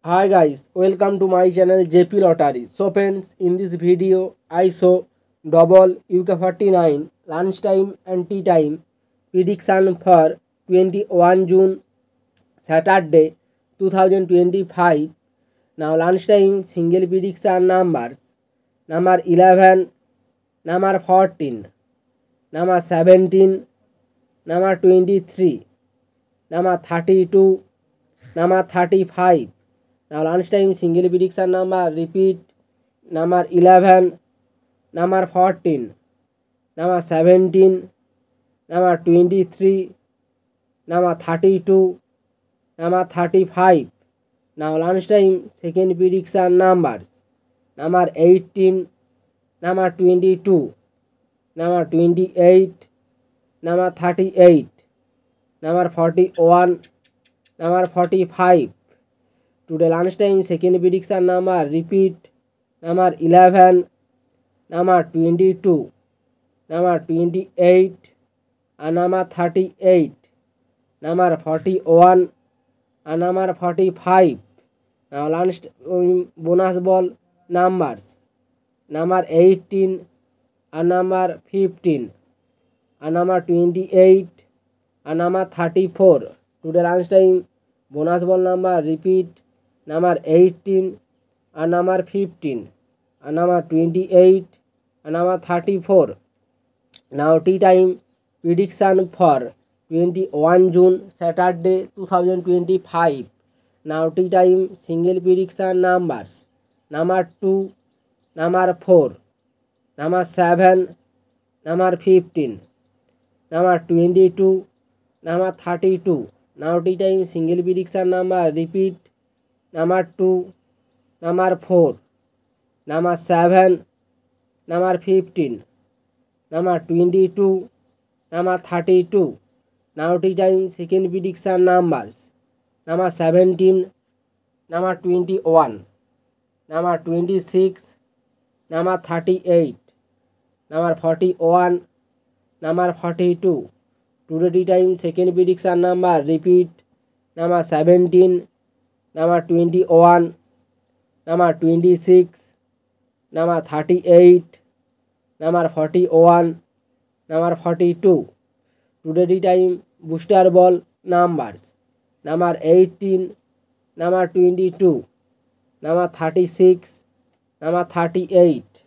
Hi guys, welcome to my channel JP Lottery. So friends, in this video I show double UK49 lunchtime and tea time prediction for 21 June Saturday 2025. Now lunchtime single prediction numbers: number 11, number 14, number 17, number 23, number 32, number 35. Now lunchtime single prediction number repeat: number 11, number 14, number 17, number 23, number 32, number 35. Now lunchtime second prediction numbers: number 18, number 22, number 28, number 38, number 41, number 45. Today lunchtime second prediction number repeat: number 11, number 22, number 28, and number 38, number 41, and number 45. Now lunch bonus ball numbers: number 18, and number 15, and number 28, and number 34. Today lunchtime bonus ball number repeat: number 18, and number 15, and number 28, and number 34. Now tea time prediction for 21 June Saturday 2025. Now tea time single prediction numbers: number 2, number 4, number 7, number 15, number 22, number 32. Now tea time single prediction number repeat: number 2, number 4, number 7, number 15, number 22, number 32. Now tea time second prediction numbers: number 17, number 21, number 26, number 38, number 41, number 42. Today tea time second prediction number repeat: number 17, number 21, number 26, number 38, number 41, number 42. Today tea time booster ball numbers: number 18, number 22, number 36, number 38.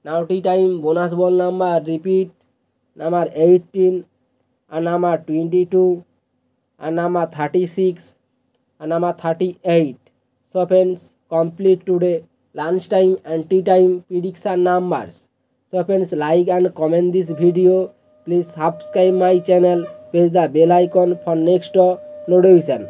Now tea time bonus ball number repeat: number 18, and number 22, and number 36, and number 38. So friends, complete today lunchtime and tea time prediction numbers. So friends, like and comment this video. Please subscribe my channel, press the bell icon for next notification.